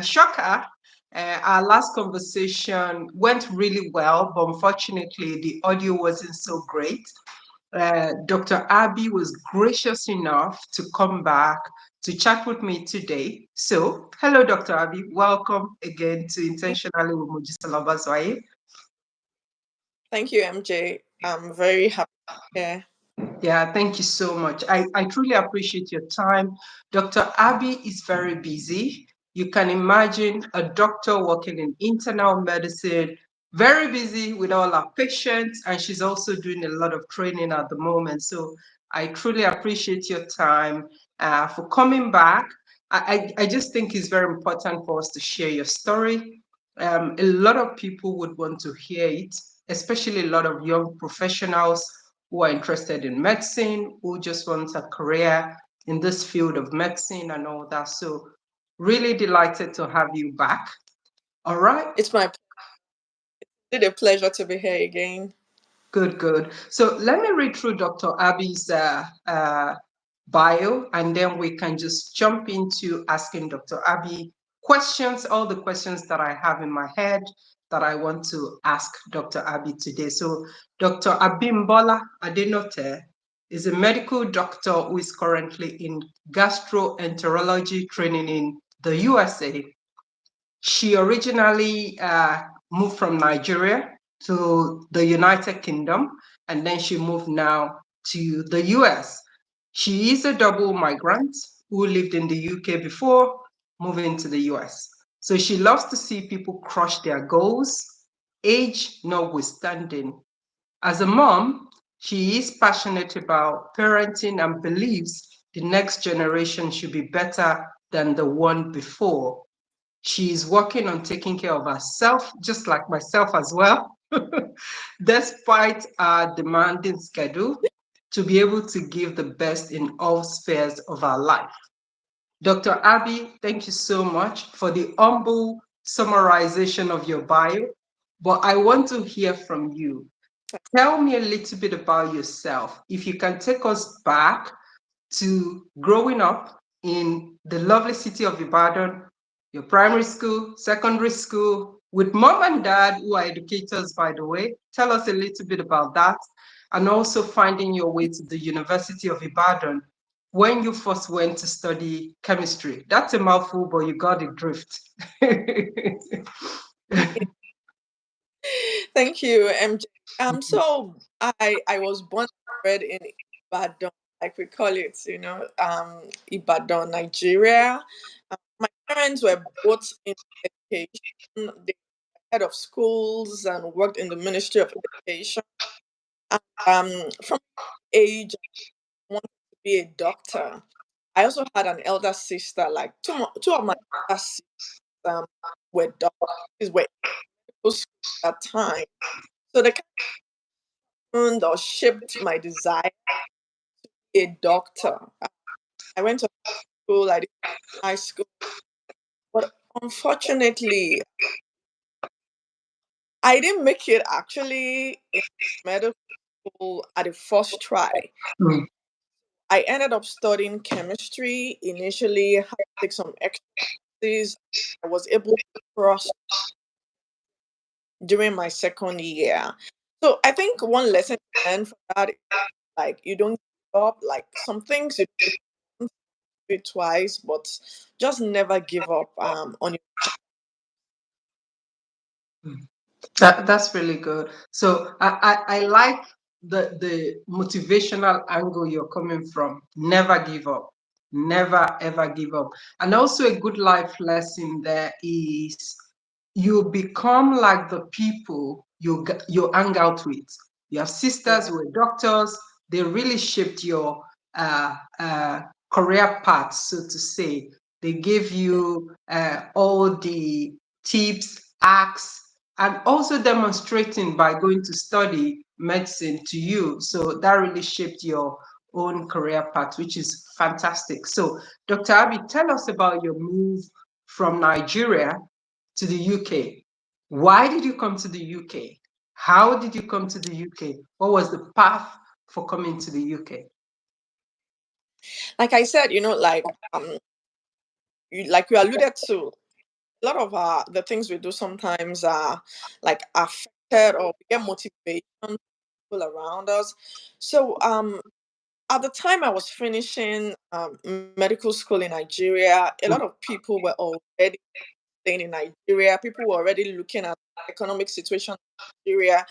Shocker, our last conversation went really well, but unfortunately, the audio wasn't so great. Dr. Abi was gracious enough to come back to chat with me today. So, hello, Dr. Abi. Welcome again to Intentionally with Mojisola Obazuaye. Thank you, MJ. I'm very happy here. Yeah, thank you so much. I truly appreciate your time. Dr. Abi is very busy. You can imagine a doctor working in internal medicine, very busy with all our patients, and she's also doing a lot of training at the moment. So I truly appreciate your time for coming back. I just think it's very important for us to share your story. A lot of people would want to hear it, especially a lot of young professionals who are interested in medicine, who just want a career in this field of medicine and all that. So, really delighted to have you back. All right. It's a pleasure to be here again. Good, good. So, let me read through Dr. Abi's bio, and then we can just jump into asking Dr. Abi questions, all the questions that I have in my head that I want to ask Dr. Abi today. So, Dr. Abimbola Adenote is a medical doctor who is currently in gastroenterology training in the USA. She originally moved from Nigeria to the United Kingdom, and then she moved now to the US. She is a double migrant who lived in the UK before moving to the US. So she loves to see people crush their goals, age notwithstanding. As a mom, she is passionate about parenting and believes the next generation should be better than the one before. She's working on taking care of herself, just like myself as well, despite our demanding schedule, to be able to give the best in all spheres of our life. Dr. Abi, thank you so much for the humble summarization of your bio, but I want to hear from you. Tell me a little bit about yourself. If you can take us back to growing up in the lovely city of Ibadan, your primary school, secondary school, with mom and dad, who are educators, by the way. Tell us a little bit about that. And also finding your way to the University of Ibadan when you first went to study chemistry. That's a mouthful, but you got the drift. Thank you, MJ. So I was born and bred in Ibadan, like we call it, Ibadan, Nigeria. My parents were both in education. They were head of schools and worked in the Ministry of Education. And, from age, I wanted to be a doctor. I also had an elder sister, like two of my elder sisters were doctors, were in school at that time. So they kind of shaped my desire to be a doctor. I went to school, I did high school, but unfortunately, I didn't make it actually in medical school at the first try. Mm. I ended up studying chemistry initially, had to take some extra classes. I was able to cross during my second year. So I think one lesson to learn from that is like you don't give up. Like some things you do it twice, but just never give up on your. That's really good. So I like the motivational angle you're coming from. Never give up. Never ever give up. And also a good life lesson there is you become like the people you hang out with. Your sisters Yeah. who were doctors. They really shaped your uh, uh, career path, so to say. They gave you all the tips, hacks, and also demonstrating by going to study medicine to you. So that really shaped your own career path, which is fantastic. So, Dr. Abi, tell us about your move from Nigeria to the UK. Why did you come to the UK? How did you come to the UK? What was the path for coming to the UK? Like I said, like you alluded to, a lot of the things we do sometimes are like affected, or we get motivation from people around us. So at the time I was finishing medical school in Nigeria, a lot of people were already staying in Nigeria. People were already looking at the economic situation in Nigeria.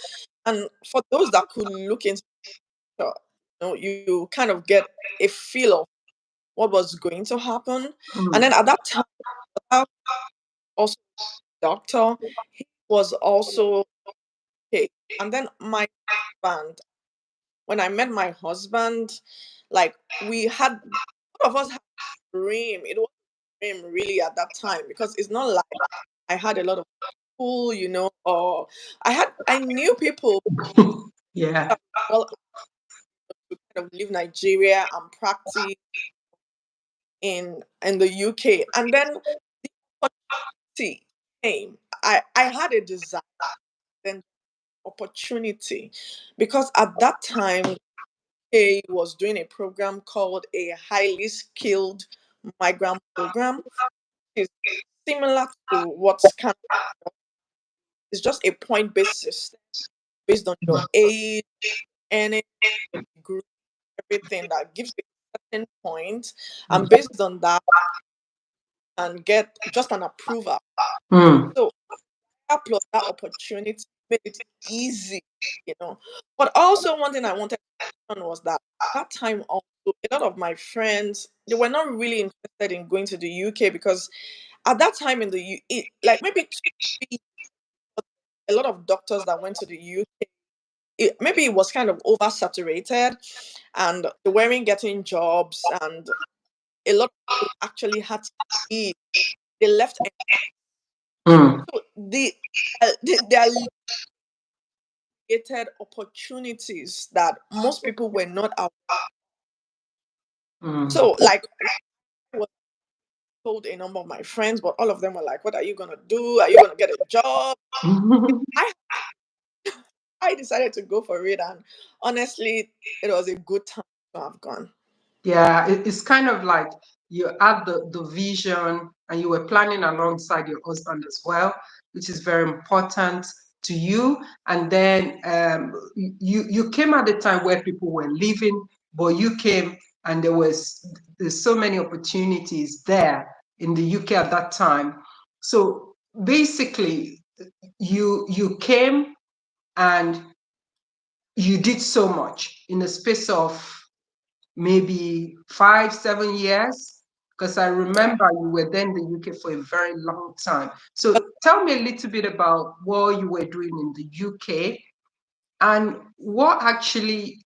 And for those that could look into it, you kind of get a feel of what was going to happen. And then at that time, I also doctor, he was also okay. And then my husband, when I met my husband, like we had, both of us had a dream. It was a dream really at that time, because it's not like I had a lot of people, or I knew people Yeah. that well to kind of leave Nigeria and practice in the UK. And then opportunity came. I had a desire, then opportunity, because at that time I was doing a program called a highly skilled migrant program. It's similar to what's kind of, it's just a point based system based on your age, any your degree, everything that gives you a certain point, and based on that and get just an approval. Mm. So that plus that opportunity made it easy, you know. But also one thing I wanted to mention was that time also a lot of my friends, they were not really interested in going to the UK, because at that time in the like maybe 2 3 a lot of doctors that went to the UK, maybe it was kind of oversaturated, and they weren't getting jobs, and a lot of people actually had to leave. They left. Mm. So there are created opportunities that most people were not out. Mm. So, like, I was told a number of my friends, but all of them were like, "What are you gonna do? Are you gonna get a job?" I I decided to go for it, and honestly, it was a good time to have gone. Yeah, it's kind of like you had the vision and you were planning alongside your husband as well, which is very important to you. And then you came at a time where people were leaving, but you came and there's so many opportunities there in the UK at that time. So basically, you came and you did so much in the space of maybe 5 7 years, because I Yeah. remember you were then in the UK for a very long time. So tell me a little bit about what you were doing in the UK and what actually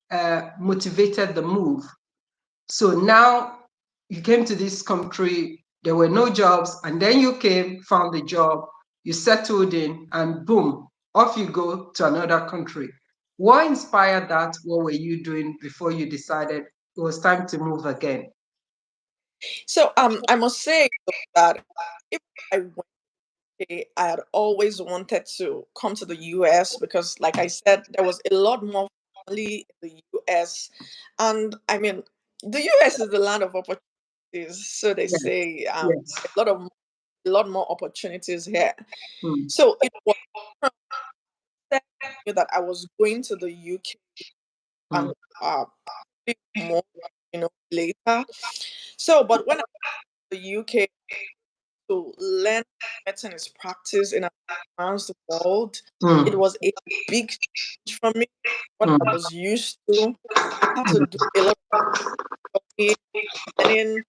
motivated the move. So now you came to this country, there were no jobs, and then you came, found a job, you settled in, and boom, off you go to another country. What inspired that? What were you doing before you decided it was time to move again? So I must say though, that if I went, I had always wanted to come to the US, because, like I said, there was a lot more family in the US, and I mean, the US is the land of opportunities, so they Yes, say. yes. A lot more opportunities here. Mm, So it was that I was going to the UK, mm, and probably more, later. So, but when I went to the UK to learn medicine is practice in an advanced world, it mm, was a big change for me. What I mm, was used to, I had to do a lot of studying, learning,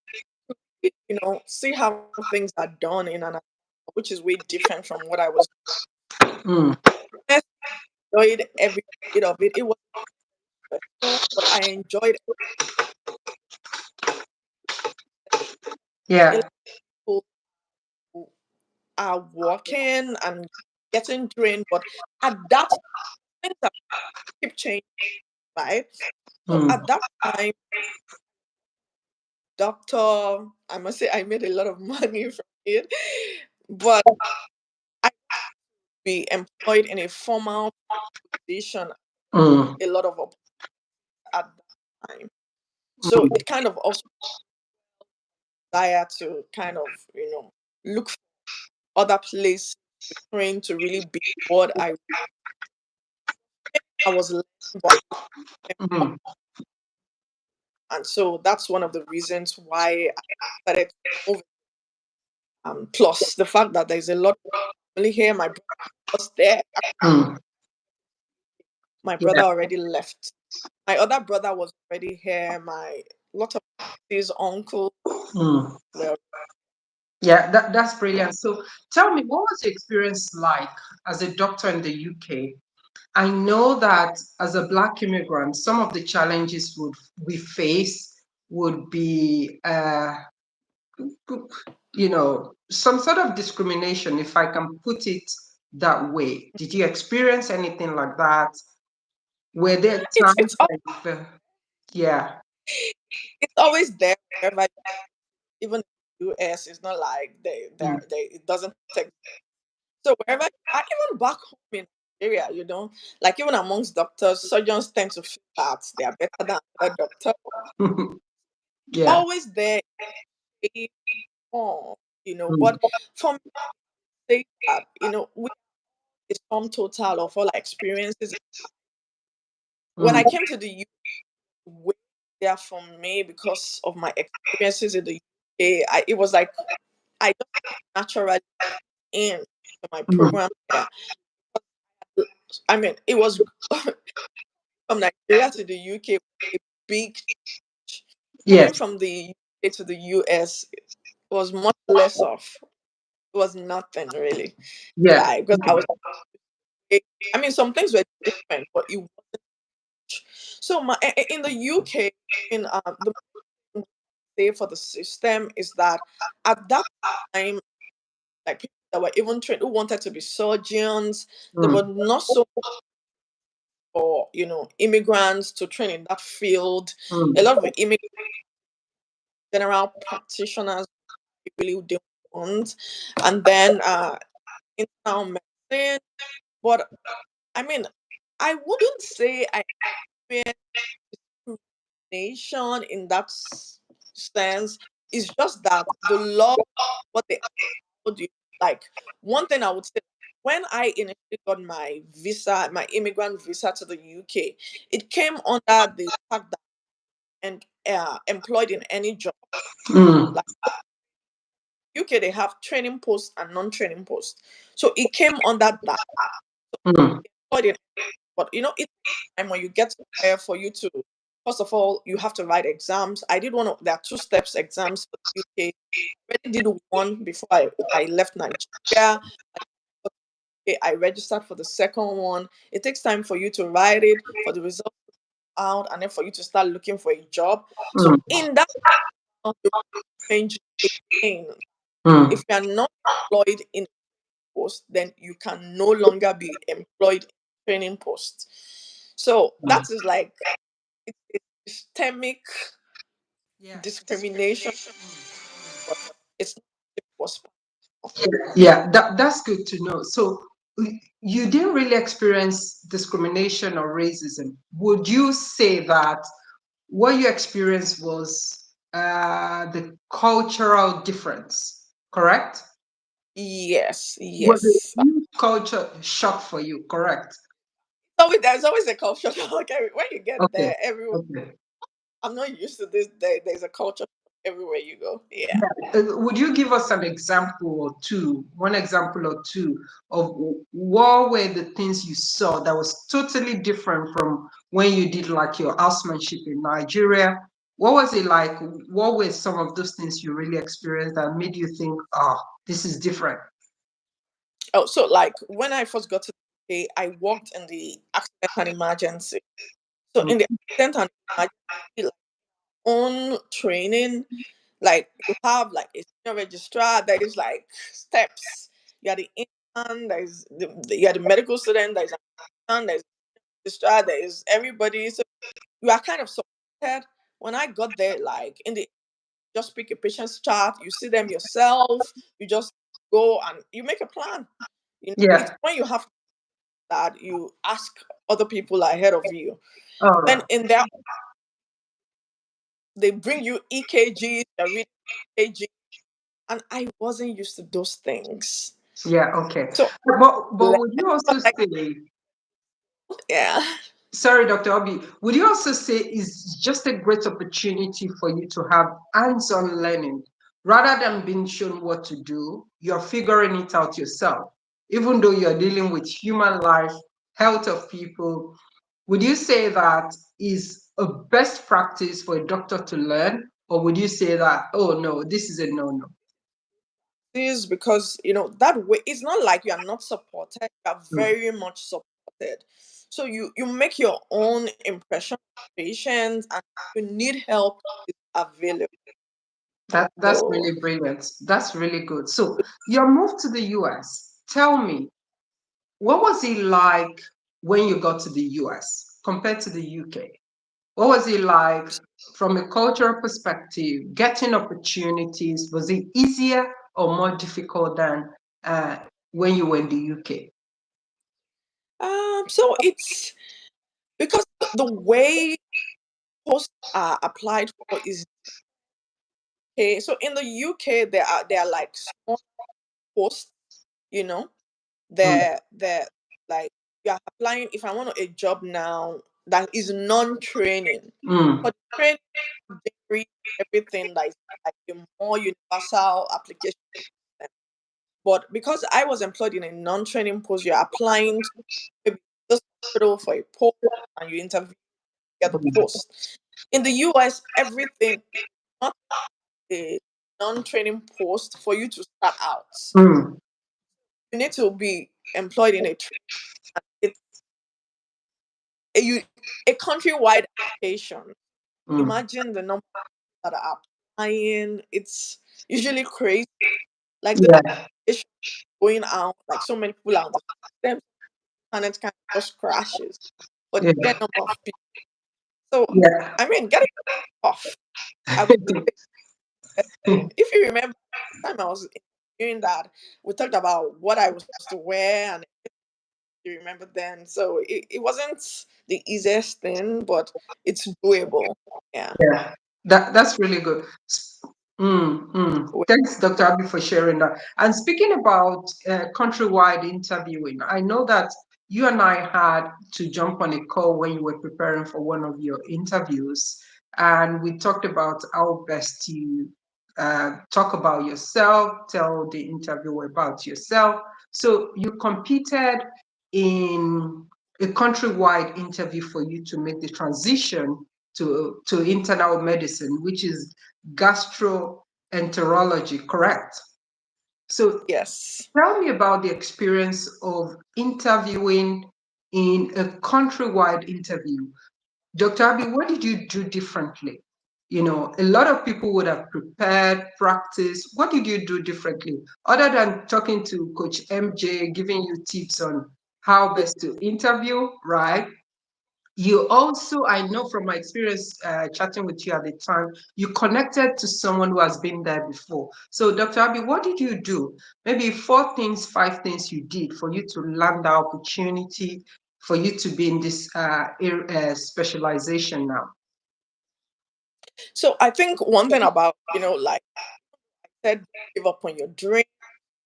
see how things are done in an, which is way different from what I was. mm. I enjoyed every bit of it. It was stressful, but I enjoyed it. A lot Yeah. of people who are working and getting trained, but at that things are keep changing, right? So Mm, at that time, doctor, I must say I made a lot of money from it, but I be employed in a formal position, mm, a lot of at that time. So mm, it kind of also desire to kind of, look for other places to train to really be what I was learning, but Mm, and so that's one of the reasons why I started to move. Plus the fact that there's a lot of family here. My brother was there. mm, My yeah. brother already left. My other brother was already here. My lot of his uncle Mm. were. Yeah, that's brilliant. So tell me, what was your experience like as a doctor in the UK? I know that as a Black immigrant, some of the challenges we face would be, some sort of discrimination, if I can put it that way. Did you experience anything like that? Were there It's times like, yeah. it's always there wherever, even in the US. It's not like Mm, they it doesn't take. So wherever even back home in Nigeria, like even amongst doctors, surgeons tend to feel that they are better than other doctors. yeah. Always there, eh, oh, Mm, but for me, say that, we is sum total of all our experiences. When mm, I came to the UK, way there for me because of my experiences in the UK, it was like I just naturally in to my mm, program there. I mean, it was from Nigeria to the UK, a big coming yes. from the UK to the US was much less of. It was nothing really. Yeah. Like because I mean, some things were different, but it so in the UK, in the say for the system is that at that time, like people that were even trained who wanted to be surgeons, there were Mm, not so for immigrants to train in that field. A mm, lot of general practitioners really didn't want, and then internal medicine. But I mean, I wouldn't say I experienced discrimination in that sense. It's just that the law, what they told you, like one thing I would say, when I initially got my visa, my immigrant visa to the UK, it came under the fact that and employed in any job. mm, Like UK, they have training posts and non-training posts, so it came under that. mm, Employed in, but it's time when you get there for you to. First of all, you have to write exams. I did one of there are two steps exams for the UK. Already did one before I left Nigeria. Okay, I registered for the second one. It takes time for you to write it, for the results out, and then for you to start looking for a job. So mm, in that, you change again. mm, If you are not employed in a post, then you can no longer be employed in training post. So mm. that is like it's systemic Yeah. discrimination, but it's not was Yeah, that's good to know. So you didn't really experience discrimination or racism. Would you say that what you experienced was the cultural difference, correct? yes, Was a yes. huge culture shock for you, correct? There's always a culture shock. When you get Okay. there, everyone. Okay. I'm not used to this. There's a culture everywhere you go. Yeah. Would you give us an example or two, one example or two of what were the things you saw that was totally different from when you did like your housemanship in Nigeria? What was it like? What were some of those things you really experienced that made you think, oh, this is different? Oh, so like when I first got to the UK, I worked in the accident and emergency. So Mm, in the accident and emergency, like, own training, like you have like a senior registrar. There is like steps. You are the intern. You are the medical student. There's an intern. There's registrar. There is everybody. So you are kind of supported. When I got there, like in the just pick a patient's chart, you see them yourself, you just go and you make a plan. It's yeah. when you have that you ask other people ahead of you. All Then right. in their they bring you EKGs, they're reading EKG, and I wasn't used to those things. Yeah, okay. So But like, would you also like say, yeah. sorry, Dr. Obi, would you also say it's just a great opportunity for you to have hands-on learning rather than being shown what to do? You're figuring it out yourself, even though you're dealing with human life, health of people. Would you say that is a best practice for a doctor to learn, or would you say that, oh no, this is a no-no? This because that way it's not like you are not supported, you are Mm, very much supported. So you make your own impression of patients, and you need help is available. that's So really brilliant. That's really good. So your move to the US, tell me, what was it like when you got to the US compared to the UK? What was it like from a cultural perspective, getting opportunities? Was it easier or more difficult than when you were in the UK? so it's because the way posts are applied for is okay. So in the UK, there are like small posts, you know, Mm, they're like you are applying. If I want a job now that is non-training, mm, for training, they read everything that is like a more universal application. But because I was employed in a non-training post, you're applying to maybe this hospital for a post, and you interview, get the post. In the US, everything not a non-training post for you to start out. mm, You need to be employed in it's a countrywide application. mm. Imagine the number that are applying. It's usually crazy. Like the Yeah, application going out, like so many people are on the system, and it kind of just crashes for the sheer yeah, number of people. So yeah. I mean, getting off. I would say, if you remember, the time I was doing that, we talked about what I was to wear, and you remember then. So it wasn't the easiest thing, but it's doable. Yeah. Yeah, that's really good. Thanks, Dr. Abi, for sharing that. And speaking about countrywide interviewing, I know that you and I had to jump on a call when you were preparing for one of your interviews, and we talked about how best to talk about yourself, tell the interviewer about yourself. So you competed in a countrywide interview for you to make the transition to internal medicine, which is gastroenterology, correct? So Yes. tell me about the experience of interviewing in a countrywide interview. Dr. Abi, what did you do differently? You know, a lot of people would have prepared, practiced. What did you do differently? Other than talking to Coach MJ, giving you tips on how best to interview, right? You also, I know from my experience chatting with you at the time, you connected to someone who has been there before. So, Dr. Abi, what did you do? Maybe 4 things, 5 things you did for you to land that opportunity, for you to be in this specialization now. So I think one thing about, like I said, give up on your dream.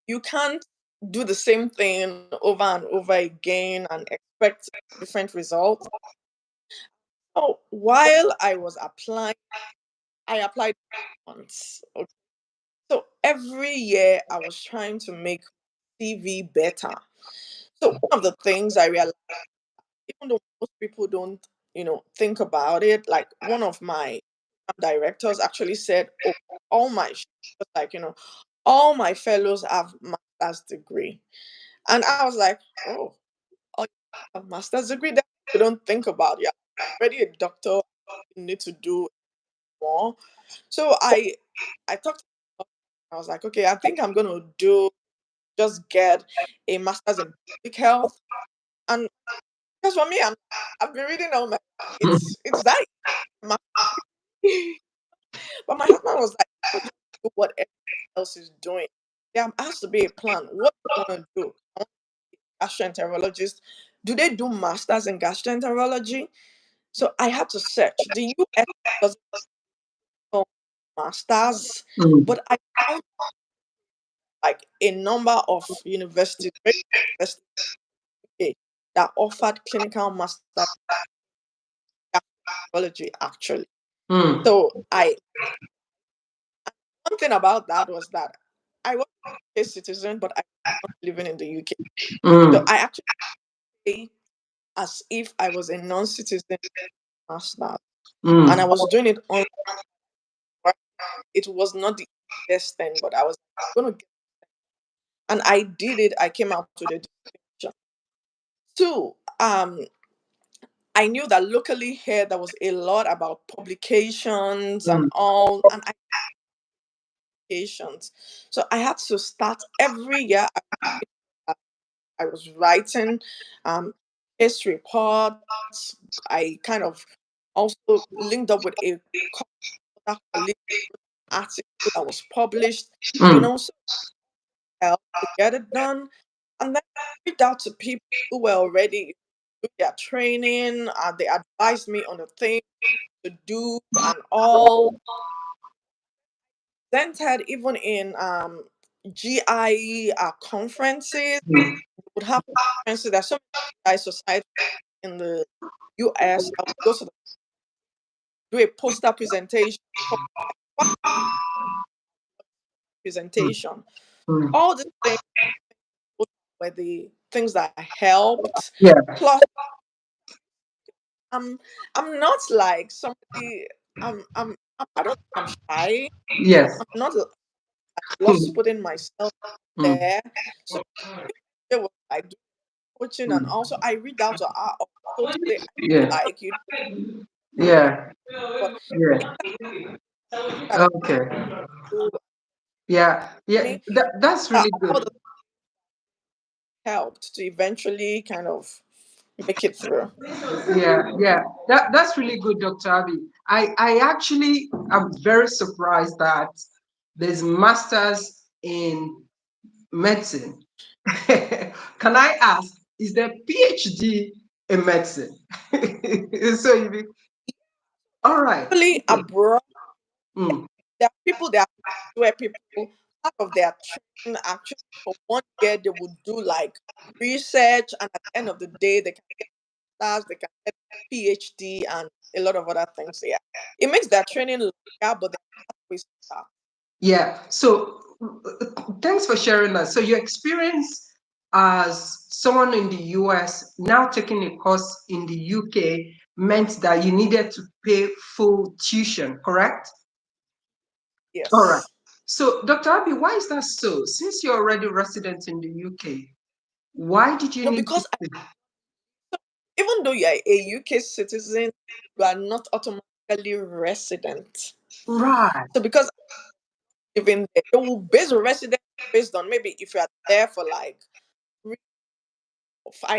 You can't do the same thing over and over again and expect different results. So while I was applying, I applied once. Okay. So every year I was trying to make CV better. So one of the things I realized, even though most people don't, think about it, like one of my directors actually said, "Oh, all my like all my fellows have master's degree," and I was like, "Oh, all you have master's degree? That we don't think about. Yeah, already a doctor. You need to do more." So I talked. I was like, "Okay, I think I'm gonna do just get a master's in public health." And because for me, I've been reading all my. It's that. ma- But my husband was like, "Don't just do what everyone else is doing. There has to be a plan. What do you want to do? I want to be a gastroenterologist. Do they do masters in gastroenterology?" So I had to search. The US doesn't. master's, Mm. but I found like a number of universities, great universities that offered clinical master psychology actually. Mm. So I one thing about that was that I was a citizen, but I was not living in the UK. So Mm. I actually pay as if I was a non-citizen master, and I Mm. was doing it on. It was not the best thing, but I was going to get, and I did it. I came out to the distinction. Two, I knew that locally here there was a lot about publications and Mm. all, and applications. So I had to start every year. I was writing um, case reports. I kind of also linked up with a colleague article that was published, Mm. so help to get it done. And then I reached out to people who were already doing their training. They advised me on the things to do and all. Then had even in GIE conferences, Mm. would have conferences. There's so many GI societies in the US. I would go to do a poster presentation, Mm. presentation. Mm. All the things were the things that helped. Yeah. Plus, I'm I'm not like somebody. I don't think I'm shy. Yes. I'm not. I love Mm. putting myself Mm. there. So it was like doing coaching, and Mm. also I read out to our also to say I feel Yeah. like Yeah. but Yeah. it that Okay. do Yeah. Yeah. me That's really good. all the helped to eventually kind of make it through. Yeah, yeah. That's really good, Dr. Abi. I actually am very surprised that there's masters in medicine. Can I ask, is there PhD in medicine? So all right. Really Okay. abroad, Mm. there are people that where people part of their training actually for 1 year they would do like research, and at the end of the day they can get stars, they can get PhD and a lot of other things. Yeah, it makes their training longer, but they're always start. Yeah. So thanks for sharing that. So your experience as someone in the US now taking a course in the UK meant that you needed to pay full tuition, correct? All right. Yes. So Dr. Abi, why is that so? Since you're already resident in the UK, why did you No, need to because pay? even though you're a UK citizen, you are not automatically resident. Right. So because even there, they will base a resident based on maybe if you are there for like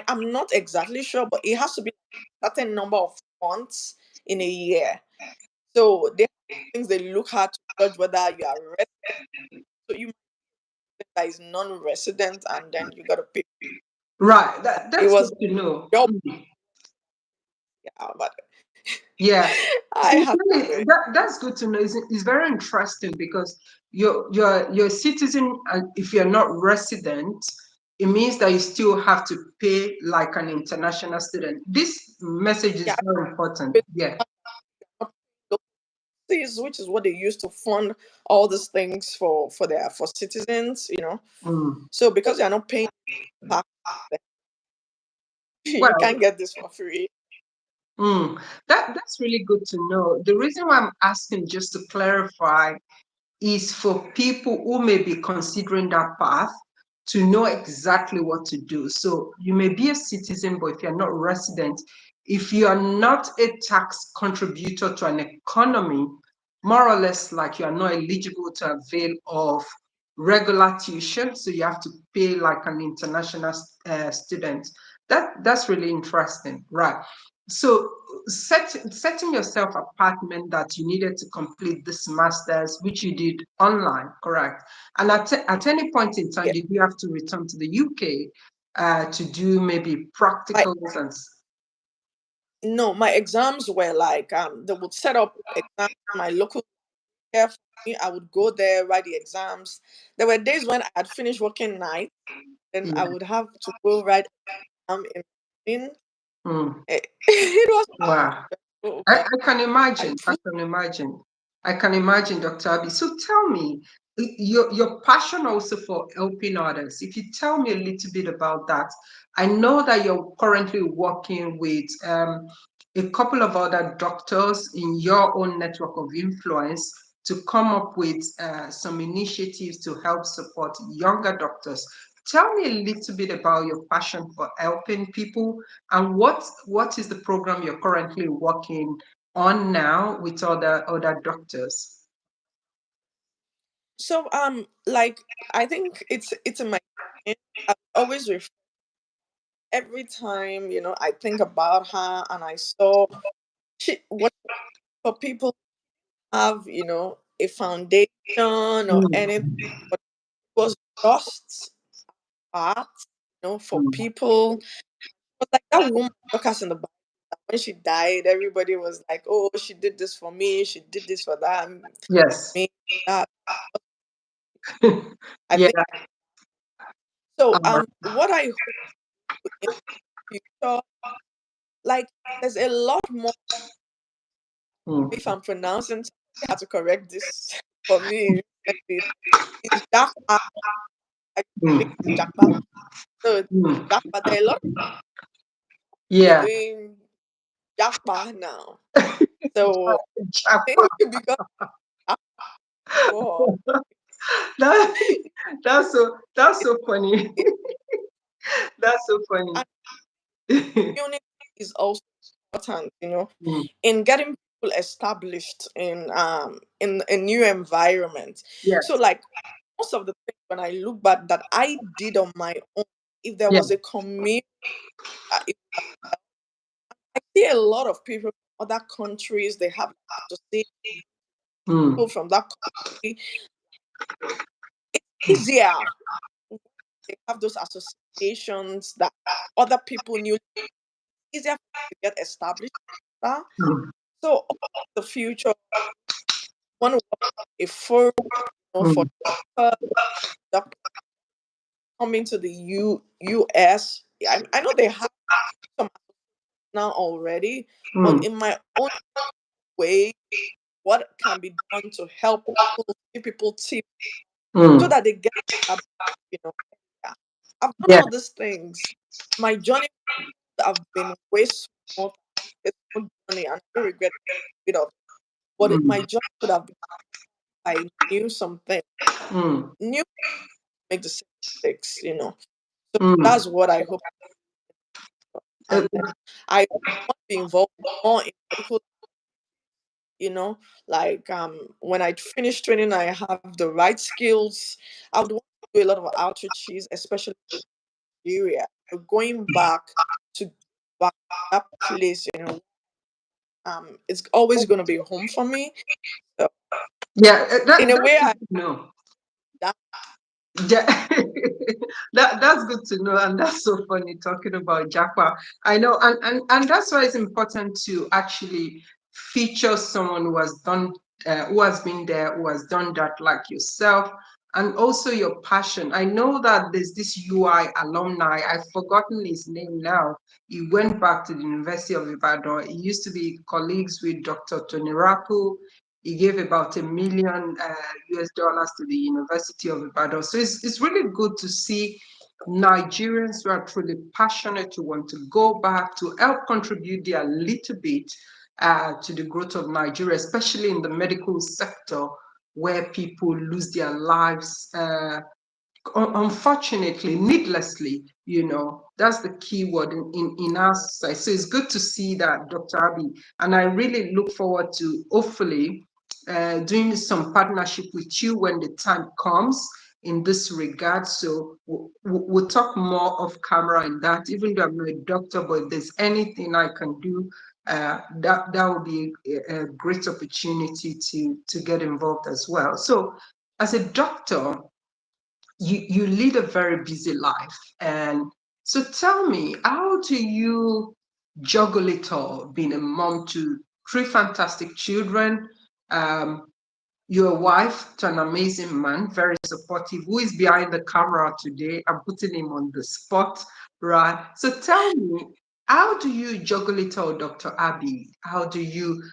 I'm not exactly sure, but it has to be a certain number of months in a year. So there are things they look at to judge whether you are resident. So you might think that is non-resident, and then you got to pay. Right. It That's was good to know. your yeah, but Yeah. I had to Sincerely, do it. that's good to know. It's very interesting because you're a citizen, and if you're not resident, it means that you still have to pay like an international student. This message is Yeah, very important. but Yeah. which is what they use to fund all these things for citizens. Mm. So because you're not paying tax, you Well, can't get this for free. mm, that's really good to know. The reason why I'm asking, just to clarify, is for people who may be considering that path to know exactly what to do. So you may be a citizen, but if you're not resident, if you are not a tax contributor to an economy, more or less like you are not eligible to avail of regular tuition. So you have to pay like an international student. That's really interesting, right? So setting yourself apart meant that you needed to complete this master's, which you did online, correct? And at any point in time, Yeah. did you have to return to the UK to do maybe My practicals and No, my exams were like they would set up exams my local. care for me. I would go there, write the exams. There were days when I had finished working night, then I Yeah. would have to go write in the morning. Mm. It was Wow. stressful, I, but I can I imagine. I put. can imagine. I can imagine, Dr. Abi. So tell me, your passion also for helping others. If you tell me a little bit about that, I know that you're currently working with a couple of other doctors in your own network of influence to come up with some initiatives to help support younger doctors. Tell me a little bit about your passion for helping people and what is the program you're currently working on now with other doctors? So like I think it's in my I always every time, I think about her and I saw what for people have, a foundation or Mm, anything, but it was just art, for mm. people. But like that woman Dorcas in the Bible, that when she died, everybody was like, "Oh, she did this for me. She did this for that." Yes. Me, that I Yeah. think so. Uh, What I hope in the future, like, there's a lot more. mm, If I'm pronouncing, somebody had to correct this for me. It's Japa. I think mm, it's Japa. So it's mm. Japa. There are a lot of people Yeah. doing Japa now. So I think because before that, that's so funny. it, That's so funny. and community is also important, Mm, in getting people established in a new environment. So yes. like most of the things when I look back that I did on my own, if there Yeah. was a community, if I see a lot of people from other countries, they have to see Mm, people from that country. It's easier. They have those associations that other people knew. It's easier to get established. mm, So the future, want to work a forum, for mm. doctors coming to the US. I know they have some now already, but Mm, in my own way, what can be done to help people, give people tips so mm. that they get up, you know. Yeah. I've done Yeah. all these things. My journey have been way small. It's a journey, and I don't regret it all. But my Mm, journey could have been I knew something, mm, knew make the same mistakes. So mm. that's what I hope, Uh, and I want to be involved more in medical. You know, like when I finish training, I have the right skills. I would want to do a lot of outreaches, especially in Nigeria. So going to back that place, it's always going to be home for me. So yeah, in a that's way, good to know. that Yeah, that's good to know, and that's so funny talking about Japa. I know, and that's why it's important to actually feature someone who has been there, who has done that, like yourself, and also your passion. I know that there's this UI alumni. I've forgotten his name now. He went back to the University of Ibadan. He used to be colleagues with Dr. Tony Rapu. He gave about $1 million US to the University of Ibadan. So it's really good to see Nigerians who are truly passionate to want to go back to help contribute their little bit to the growth of Nigeria, especially in the medical sector where people lose their lives unfortunately, needlessly, that's the key word in our society. So it's good to see that, Dr. Abi, and I really look forward to hopefully doing some partnership with you when the time comes in this regard. So we'll talk more off camera in that, even though I'm not a doctor, but if there's anything I can do, that would be a great opportunity to get involved as well. So as a doctor, you lead a very busy life. And so tell me, how do you juggle it all, being a mom to three fantastic children, um, You're a wife to an amazing man, very supportive, who is behind the camera today. I'm putting him on the spot, right? So tell me, how do you juggle it all, Dr. Abi? How do you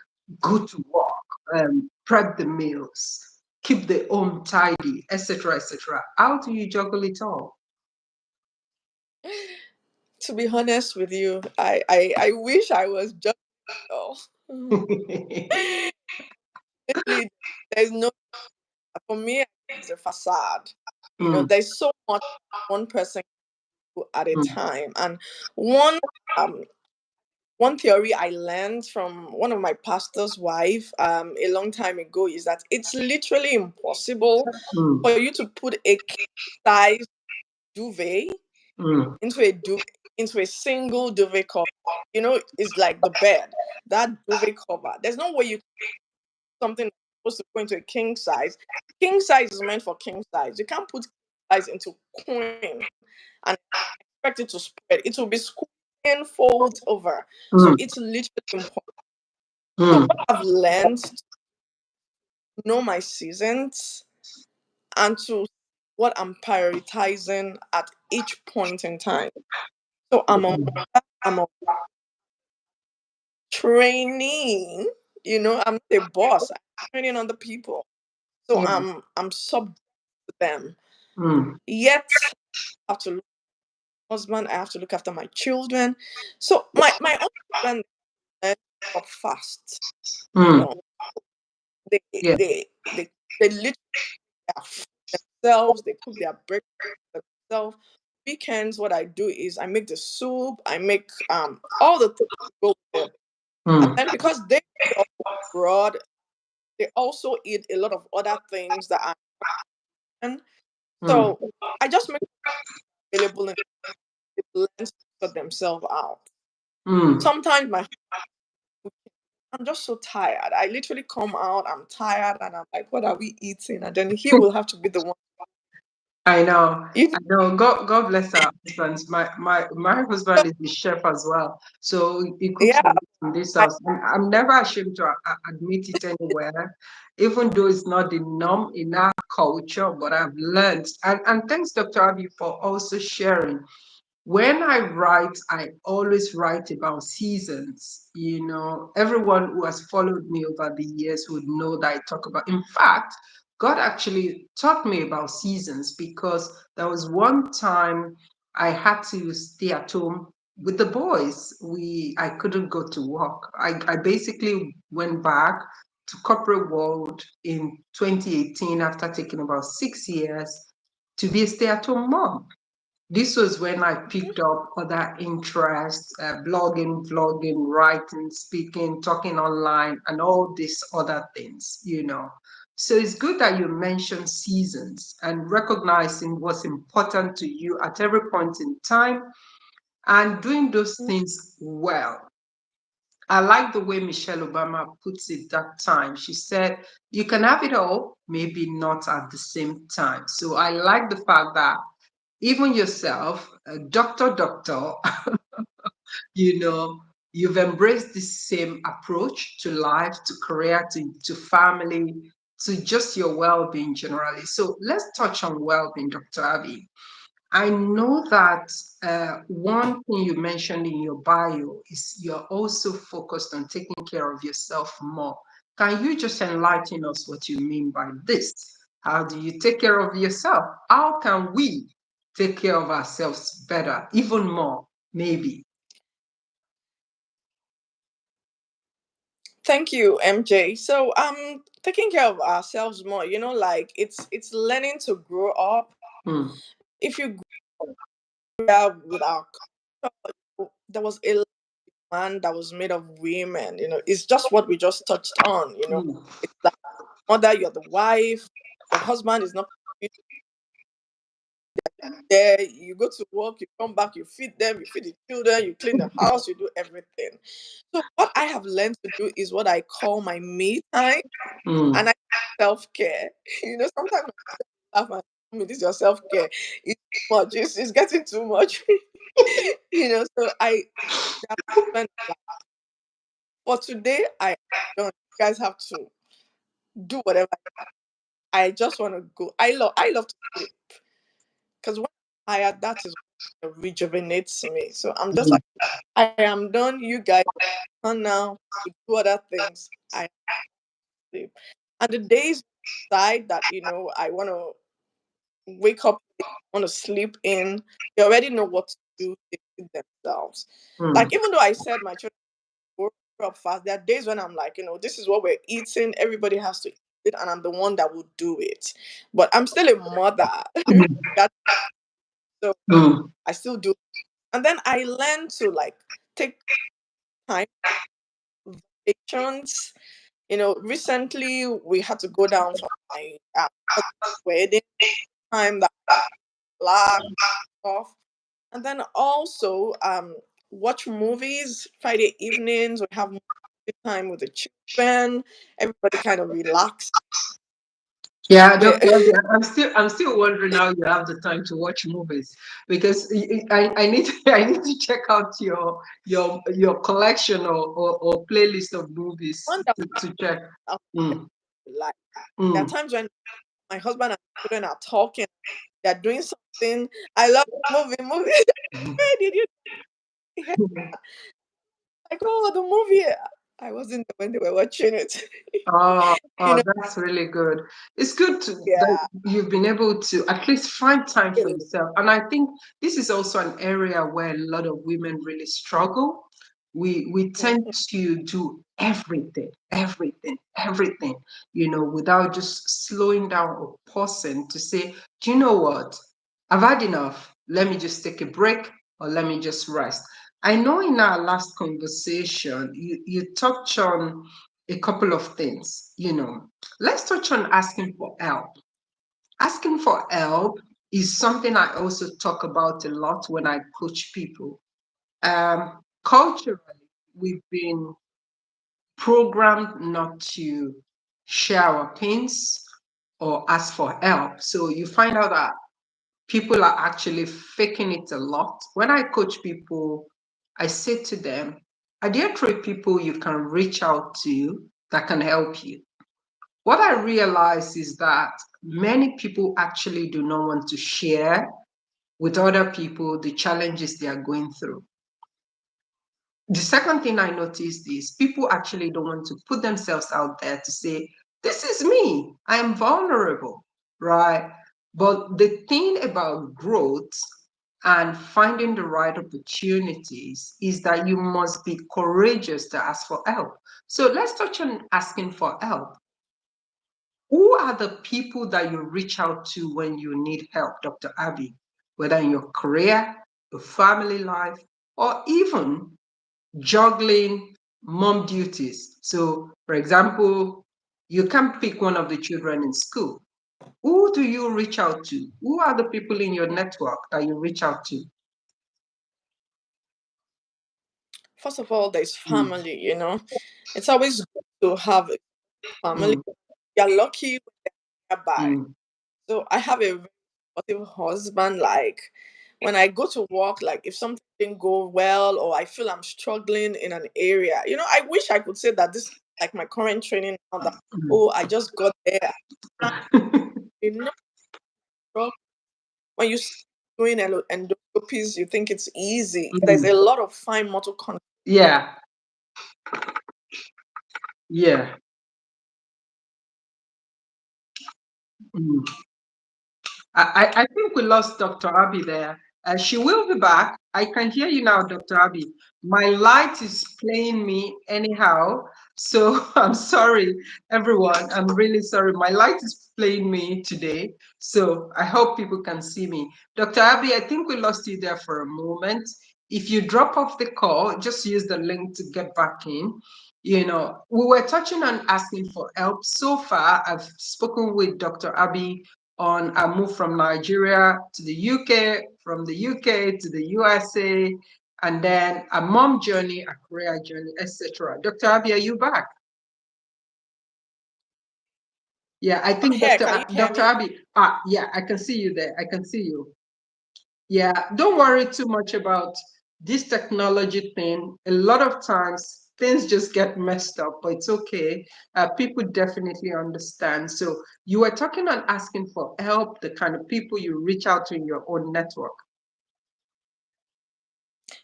go to work, prep the meals, keep the home tidy, etc., etc.? How do you juggle it all? To be honest with you, I wish I was just oh. Literally, there's no for me. It's a facade. Mm, There's so much one person can do at a mm, time, and one um one theory I learned from one of my pastor's wife a long time ago is that it's literally impossible mm, for you to put a king size duvet mm, into a single duvet cover. It's like the bed. That duvet cover. There's no way you something that's supposed to go into a king size. King size is meant for king size. You can't put king size into queen and expect it to spread. It will be squished and fold over. So mm, it's literally important. So mm, what I've learned to know my seasons and to what I'm prioritizing at each point in time. So I'm a mm, mother, I'm a training. I'm not a boss. I'm training other people. So yeah, I'm sub to them. mm, Yet I have to look after my husband, I have to look after my children. So my own children learn to stop fast. You mm, know, they yeah, they they they literally are themselves, they cook their breakfast themselves. Weekends, what I do is I make the soup, I make all the things to go with it. And mm, then because they eat abroad, they also eat a lot of other things that are and mm, so I just make it available and they learn to sort themselves out. mm. Sometimes I'm just so tired. I literally come out, I'm tired, and I'm like, what are we eating? And then he will have to be the one. I know, Even I know. God bless our husbands. My husband is the chef as well, so he cooks yeah, for me in this I, house. And I'm never ashamed to admit it anywhere, even though it's not the norm in our culture. But I've learned, and thanks, Dr. Abi, for also sharing. When I write, I always write about seasons. Everyone who has followed me over the years would know that I talk about. In fact, God actually taught me about seasons because there was one time I had to stay at home with the boys. I couldn't go to work. I basically went back to corporate world in 2018 after taking about 6 years to be a stay-at-home mom. This was when I picked up other interests, blogging, vlogging, writing, speaking, talking online, and all these other things. So it's good that you mentioned seasons and recognizing what's important to you at every point in time and doing those things well. I like the way Michelle Obama puts it that time. She said, you can have it all, maybe not at the same time. So I like the fact that even yourself, doctor, you know, you've embraced the same approach to life, to career, to family, to just your well-being generally. So let's touch on well-being, Dr. Abby. I know that one thing you mentioned in your bio is you're also focused on taking care of yourself more. Can you just enlighten us what you mean by this? How do you take care of yourself? How can we take care of ourselves better, even more, maybe? thank you, MJ. So taking care of ourselves more, like it's learning to grow up. Mm, If you grow up with our culture, there was a man that was made of women. It's just what we just touched on. mm, It's like mother, you're the wife, your husband is not there. You go to work, you come back, you feed them, you feed the children, you clean the house, you do everything. So what I have learned to do is what I call my me time, mm, and I self care. Sometimes I laugh and tell me this is your self care. It's too much. It's getting too much. So I have spent for today. I don't. You guys have to do whatever. I just want to go. I love to sleep because when I'm tired, that is what rejuvenates me. So I'm just like, I am done. You guys on now to do other things. I sleep. And the days decide that I want to wake up, want to sleep in. They already know what to do. They feed themselves. Mm. Like even though I said my children grow up fast, there are days when I'm like, this is what we're eating. Everybody has to eat it, and I'm the one that will do it. But I'm still a mother. That so Mm. I still do. And then I learn to like take time, vacations. Recently we had to go down for my wedding time that black off. And then also watch movies Friday evenings. We have movie time with the children. Everybody kind of relax. Yeah, Where Dr. Abi, I'm still wondering how you have the time to watch movies because I need I need to check out your collection or playlist of movies one that to check. I Mm, like. There are mm. times when my husband and children are talking, they're doing something. I love movie. Where did you hear? Like, oh, the movie. I wasn't there when they were watching it. Oh, you oh, know, that's really good. It's good that yeah. you've been able to at least find time for yourself. And I think this is also an area where a lot of women really struggle. We tend Mhm. to do everything, without just slowing down or pausing to say, do you know what? I've had enough. Let me just take a break or let me just rest. I know in our last conversation, you touched on a couple of things. Let's touch on asking for help. Asking for help is something I also talk about a lot when I coach people. Culturally, we've been programmed not to share our pains or ask for help. So you find out that people are actually faking it a lot. When I coach people, I say to them, are there three people you can reach out to that can help you? What I realize is that many people actually do not want to share with other people the challenges they are going through. The second thing I noticed is people actually don't want to put themselves out there to say, this is me, I am vulnerable, right? But the thing about growth and finding the right opportunities is that you must be courageous to ask for help. So let's touch on asking for help. Who are the people that you reach out to when you need help, Dr. Abi, whether in your career, your family life, or even juggling mom duties? So, for example, you can pick one of the children in school. Who do you reach out to? Who are the people in your network that you reach out to? First of all, there's Mm, family. It's always good to have a family. mm, You're lucky when they're nearby. mm, So I have a very supportive husband. Like when I go to work, like if something didn't go well or I feel I'm struggling in an area, I wish I could say that this is like my current training now that I just got there. mm. You know, when you start doing endoscopies, you think it's easy. There's a Mm. lot of fine motor control. Yeah, yeah. Mm. I think we lost Dr. Abi there. She will be back. I can hear you now, Dr. Abi. My light is playing me anyhow. So I'm sorry, everyone. I'm really sorry. My light is playing me today. So I hope people can see me. Dr. Abi, I think we lost you there for a moment. If you drop off the call, just use the link to get back in. We were touching on asking for help. So far, I've spoken with Dr. Abi on a move from Nigeria to the UK, from the UK to the USA, and then a mom journey, a career journey, etc. Dr. Abi, are you back? Yeah, I I'm think here. Can you hear Dr. me? Abi. Yeah, I can see you there. I can see you. Yeah, don't worry too much about this technology thing. A lot of times things just get messed up, but it's okay. People definitely understand. So you were talking on asking for help, the kind of people you reach out to in your own network.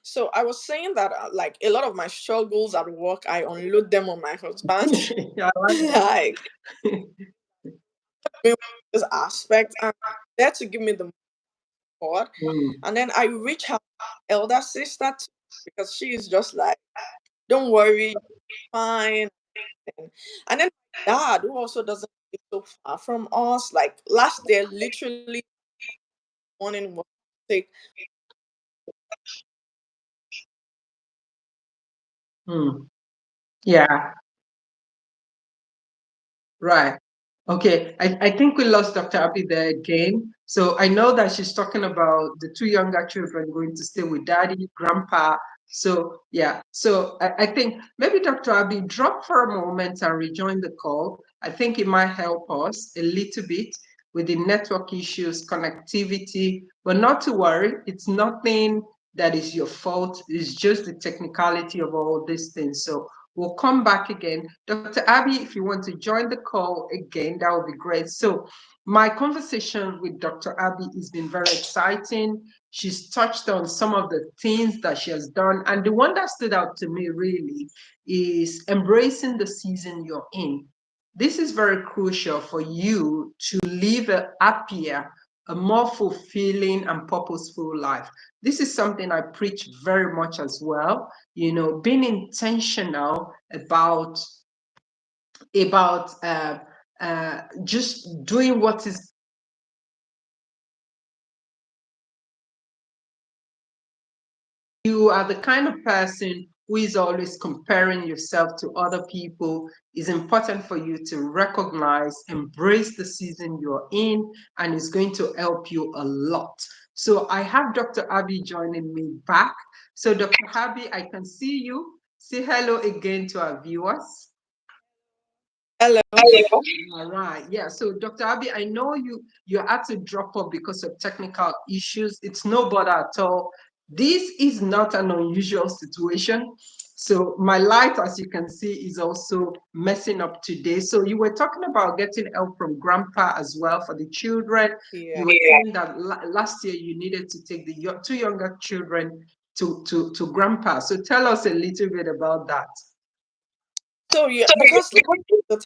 So I was saying that like a lot of my struggles at work, I unload them on my husband. Yeah, I like Like that. this aspect, and there to give me the support. Mm, And then I reach out to my elder sister too, because she is just like, don't worry, fine. And then my dad, who also doesn't live so far from us, like last year, literally morning was sick. mm. Yeah, right. Okay, I think we lost Dr. Abi there again. So I know that she's talking about the two younger children going to stay with daddy, grandpa. So yeah, so I think maybe Dr. Abi drop for a moment and rejoin the call. I think it might help us a little bit with the network issues, connectivity, but not to worry. It's nothing that is your fault. It's just the technicality of all these things. So we'll come back again. Dr. Abi, if you want to join the call again, that would be great. So my conversation with Dr. Abi has been very exciting. She's touched on some of the things that she has done. And the one that stood out to me really is embracing the season you're in. This is very crucial for you to live a happier, a more fulfilling and purposeful life. This is something I preach very much as well. Being intentional about just doing what is. You are the kind of person who is always comparing yourself to other people. It's important for you to recognize, embrace the season you're in, and it's going to help you a lot. So I have Dr. Abi joining me back. So Dr. Abi, I can see you. Say hello again to our viewers. Hello. All right. Yeah. So, Dr. Abi, I know you had to drop off because of technical issues. It's no bother at all. This is not an unusual situation. So, my light, as you can see, is also messing up today. So, you were talking about getting help from grandpa as well for the children. Yeah. You were saying that last year you needed to take the two younger children to grandpa. So, tell us a little bit about that. So yeah, because like, the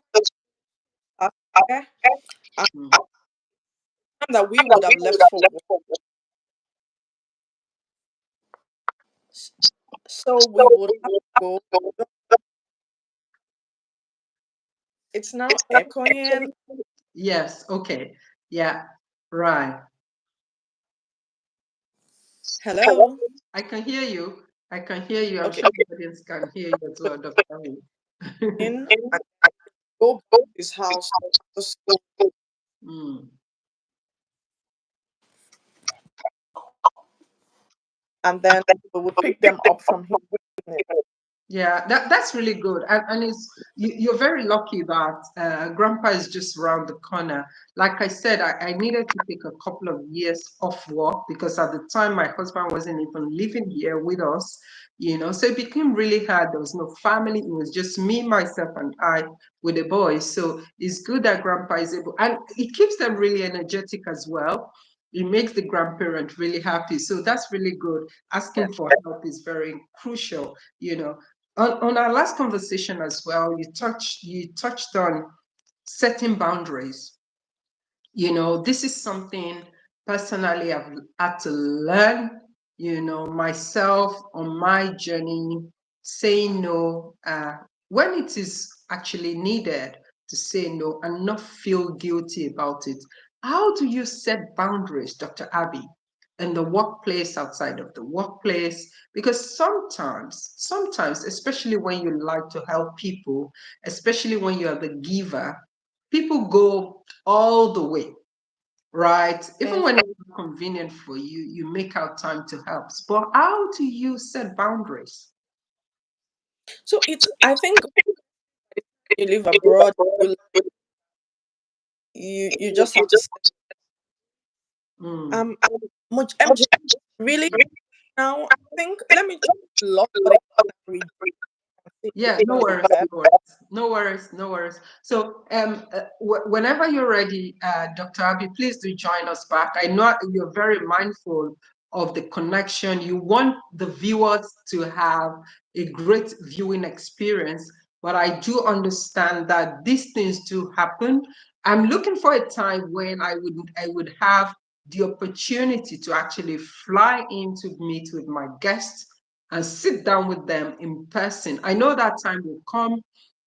time yeah, Mm. time that we would have left for work, so we would have to go. It's now echoing. Yes, okay. Yeah, right. Hello. I can hear you. I can hear you. I'm Okay. sure the audience can hear you as well, Dr. Ami. In and go back to his house to school, Mm. and then we would pick them up from him. Yeah, that's really good. And you're very lucky that grandpa is just around the corner. Like I said, I needed to take a couple of years off work because at the time my husband wasn't even living here with us. So it became really hard. There was no family. It was just me, myself, and I with the boys. So it's good that grandpa is able, and it keeps them really energetic as well. It makes the grandparent really happy. So that's really good. Asking for help is very crucial. On our last conversation as well, you touched on setting boundaries. This is something personally I've had to learn, myself on my journey, saying no when it is actually needed to say no and not feel guilty about it. How do you set boundaries, Dr. Abi, in the workplace, outside of the workplace? Because sometimes, especially when you like to help people, especially when you're the giver, people go all the way, right? Even when Mhm. it's not convenient for you, you make out time to help. But how do you set boundaries? So it's, I think you live abroad, you just have to Mm, much MJ really now. I think let me just love what it can read. Yeah, no Sorry, worries, go ahead. no worries, no worries, no worries. So, whenever you're ready, Dr. Abi, please do join us back. I know you're very mindful of the connection. You want the viewers to have a great viewing experience, but I do understand that these things do happen. I'm looking for a time when I would have the opportunity to actually fly in to meet with my guests and sit down with them in person. I know that time will come.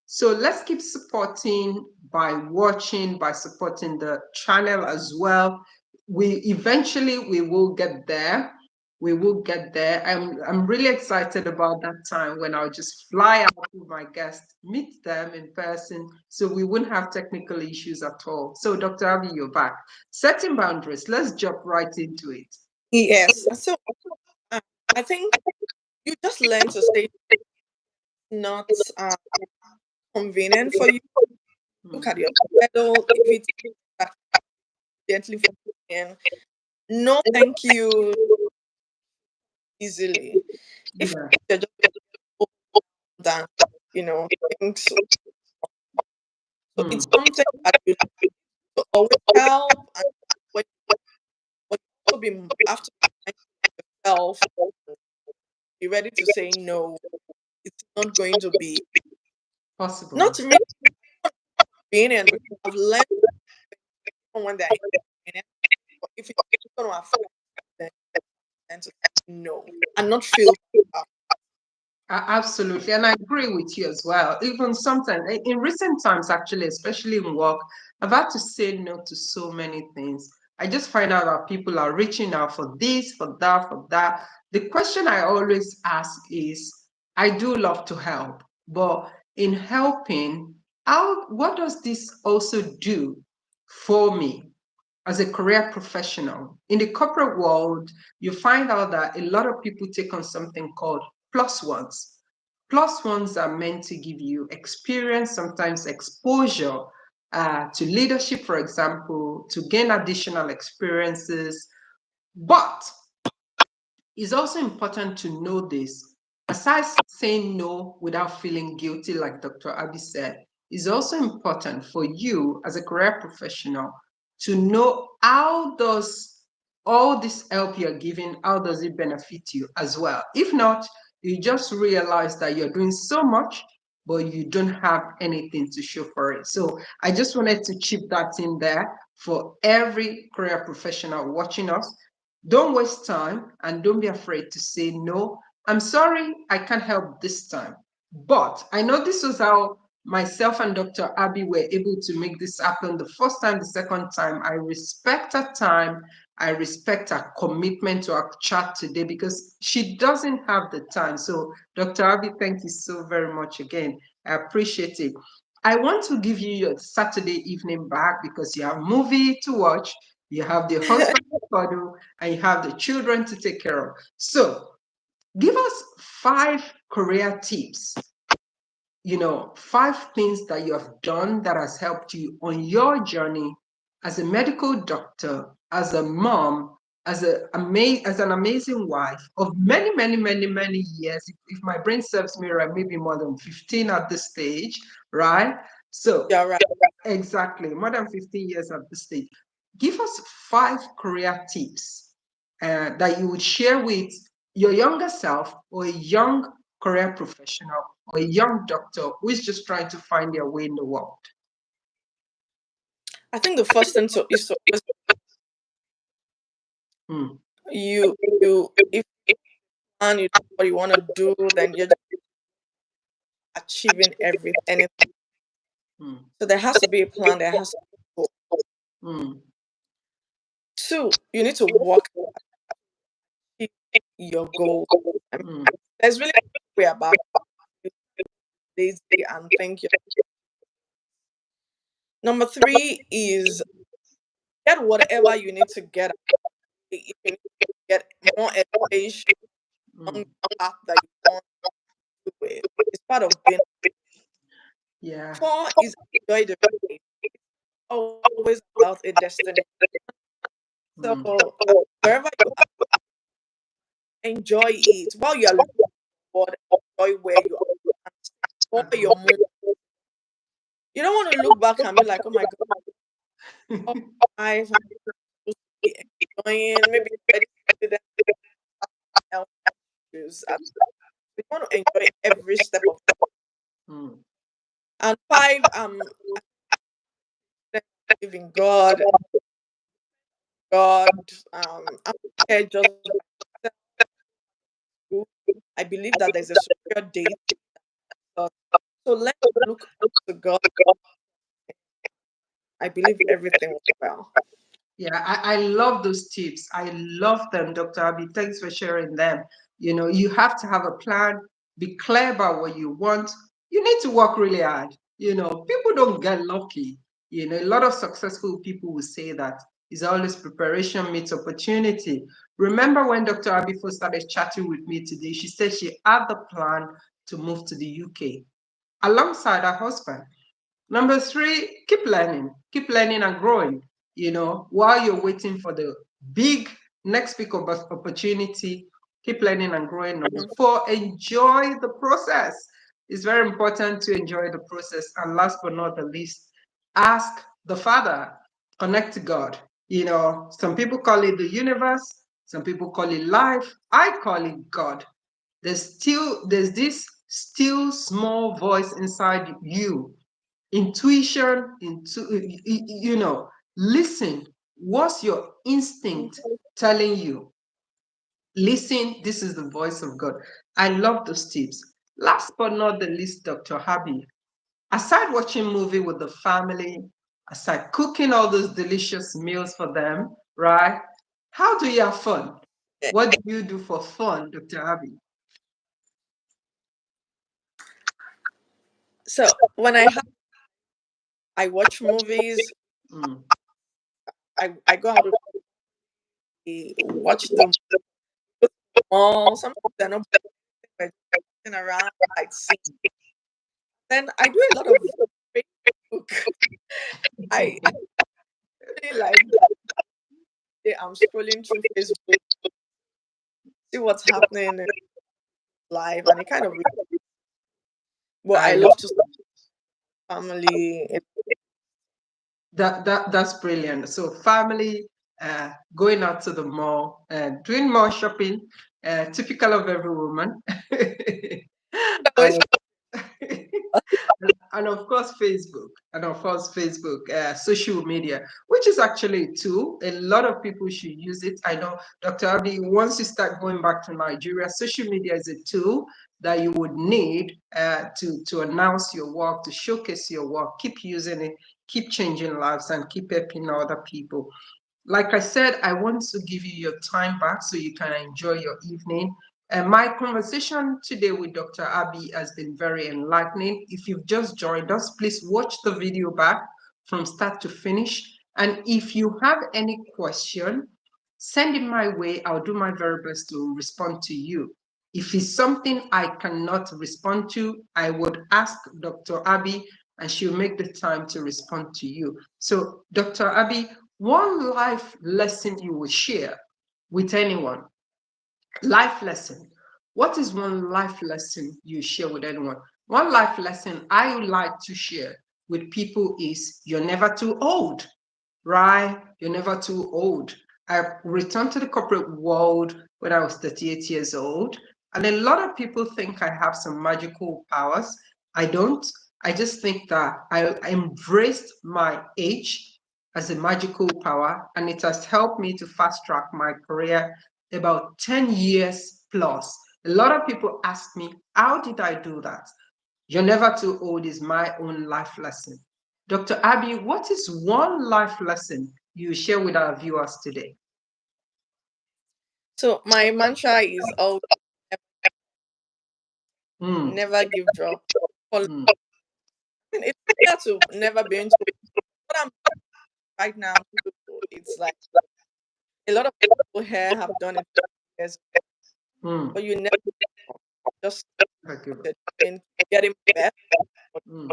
So let's keep supporting by watching, by supporting the channel as well. We will get there. We will get there. I'm really excited about that time when I'll just fly out with my guests, meet them in person, so we wouldn't have technical issues at all. So, Dr. Abi, you're back. Setting boundaries. Let's jump right into it. Yes. So uh, I think you just learn to say not convenient for you. Look at Hmm. your schedule. If it's gently in, no thank you easily. If Yeah. you're just done, you know, things. So Hmm. it's something that you to always help, and when you also be after yourself, be ready to say no. It's not going to be not Possible. really convenient because I've learned from when they're inconvenient. But if it's going to affect them, then to say no and not feel bad. Absolutely. And I agree with you as well. Even sometimes, in recent times, actually, especially in work, I've had to say no to so many things. I just find out that people are reaching out for this, for that, for that. The question I always ask is, I do love to help, but in helping, what does this also do for me as a career professional? In the corporate world, you find out that a lot of people take on something called plus ones. Plus ones are meant to give you experience, sometimes exposure to leadership, for example, to gain additional experiences. But it's also important to know this. Aside saying no without feeling guilty, like Dr. Abi said, it's also important for you as a career professional to know how does all this help you're giving, how does it benefit you as well? If not, you just realize that you're doing so much, but you don't have anything to show for it. So I just wanted to chip that in there for every career professional watching us. Don't waste time and don't be afraid to say no. I'm sorry, I can't help this time. But I know this was how myself and Dr. Abi were able to make this happen the first time, the second time. I respect her time. I respect her commitment to our chat today because she doesn't have the time. So, Dr. Abi, thank you so very much again. I appreciate it. I want to give you your Saturday evening back because you have a movie to watch, you have the husband to cuddle, and you have the children to take care of. So, give us 5 career tips, 5 things that you have done that has helped you on your journey as a medical doctor, as a mom, as an amazing wife of many, many, many, many years. If my brain serves me right, maybe more than 15 at this stage, right? So You're right. exactly, more than 15 years at this stage. Give us 5 career tips that you would share with your younger self or a young career professional or a young doctor who is just trying to find their way in the world. I think the first thing is to always Hmm. you if you plan you know what you want to do, then you're just achieving everything. Hmm. So there has to be a plan. There has to be a goal. Hmm. Two, you need to work to achieve your goal. I mean, Hmm. there's really no way about it. Lazy and think you're. Number three is get whatever you need to get. If you need to get more education on Hmm. the path that you want to do it, it's part of being. Yeah. Four is enjoy the ride. Always about a destination. So Hmm. wherever you are, enjoy it while you are looking forward. Enjoy where you are. or your mom. You don't want to look back and be like, oh my God, all my life I'm supposed to be enjoying, maybe studying student health issues. We want to enjoy every step of it. Mm. And five, I believe in God. I'm here just by myself. I believe that there's a superior date. So let's look up to God. I believe everything will be well. Yeah, I love those tips. I love them, Dr. Abi. Thanks for sharing them. You know, you have to have a plan, be clear about what you want. You need to work really hard. You know, people don't get lucky. You know, a lot of successful people will say that it's always preparation meets opportunity. Remember when Dr. Abi first started chatting with me today, she said she had the plan to move to the UK alongside her husband. Number three, keep learning and growing, you know, while you're waiting for the big next big opportunity, keep learning and growing. Number Mhm. four, enjoy the process. It's very important to enjoy the process. And last but not the least, ask the Father, connect to God. You know, some people call it the universe, some people call it life. I call it God. There's this still small voice inside you, intuition, you know, listen. What's your instinct telling you? Listen, this is the voice of God. I love those tips. Last but not the least, Dr. Abi, aside watching movie with the family, aside cooking all those delicious meals for them, right? How do you have fun? What do you do for fun, Dr. Abi? So when I watch movies, Mm. I go out with watch the mall. Sometimes they're not but around like see. Then I do a lot of Facebook. I really like I'm scrolling through Facebook, see what's happening in life, and it kind of. But I I love to see family. That's brilliant. So family, going out to the mall, doing more shopping, typical of every woman. Always and, and of course Facebook, social media, which is actually a tool. A lot of people should use it. I know, Dr. Abi, once you start going back to Nigeria, social media is a tool that you would need to announce your work, to showcase your work. Keep using it, keep changing lives, and keep helping other people. Like I said, I want to give you your time back so you can enjoy your evening. And my conversation today with Dr. Abi has been very enlightening. If you've just joined us, please watch the video back from start to finish. And if you have any question, send it my way. I'll do my very best to respond to you. If it's something I cannot respond to, I would ask Dr. Abi and she'll make the time to respond to you. So, Dr. Abi, one life lesson you would share with anyone. Life lesson. What is one life lesson you share with anyone? One life lesson I would like to share with people is you're never too old, right? You're never too old. I returned to the corporate world when I was 38 years old, and a lot of people think I have some magical powers. I don't. I just think that I embraced my age as a magical power, and it has helped me to fast track my career about 10 years plus. A lot of people ask me, how did I do that? You're never too old is my own life lesson. Dr. Abi, what is one life lesson you share with our viewers today? So my mantra is always Mm, never give up. For mm, it's better to never be into what I'm right now. It's like a lot of people here have done it for years, mm. but you never just Okay. in getting better. Mm.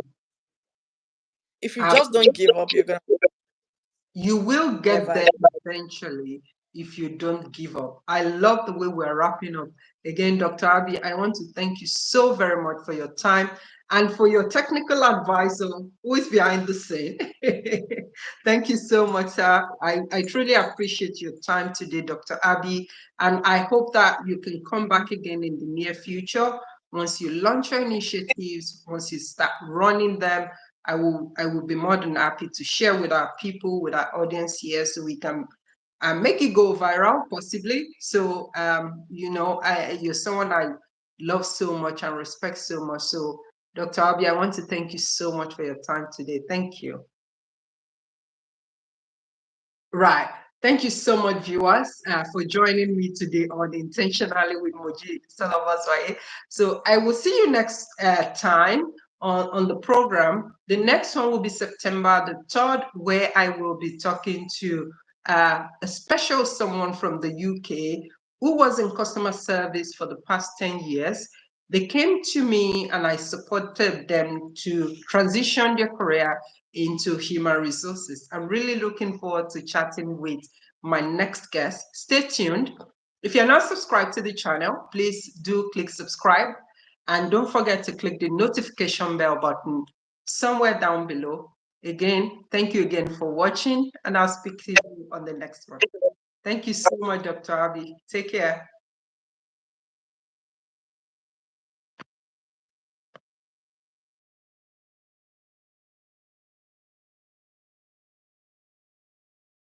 If you Uh, just don't give up, you're gonna you will get never. there eventually. if you don't give up. I love the way we're wrapping up. Again, Dr. Abi, I want to thank you so very much for your time and for your technical advisor who is behind the scene. Thank you so much, sir. I truly appreciate your time today, Dr. Abi, and I hope that you can come back again in the near future. Once you launch your initiatives, once you start running them, I will be more than happy to share with our people, with our audience here, so we can make it go viral, possibly. So, you're someone I love so much and respect so much. So, Dr. Abi, I want to thank you so much for your time today. Thank you. Right. Thank you so much, viewers, for joining me today on Intentionally with Mojisola Obazuaye. So I will see you next time on the program. The next one will be September the 3rd, where I will be talking to a special someone from the UK who was in customer service for the past 10 years. They came to me and I supported them to transition their career into human resources. I'm really looking forward to chatting with my next guest. Stay tuned. If you're not subscribed to the channel, please do click subscribe. And don't forget to click the notification bell button somewhere down below. Again, thank you again for watching, and I'll speak to you on the next one. Thank you so much, Dr. Abi. Take care.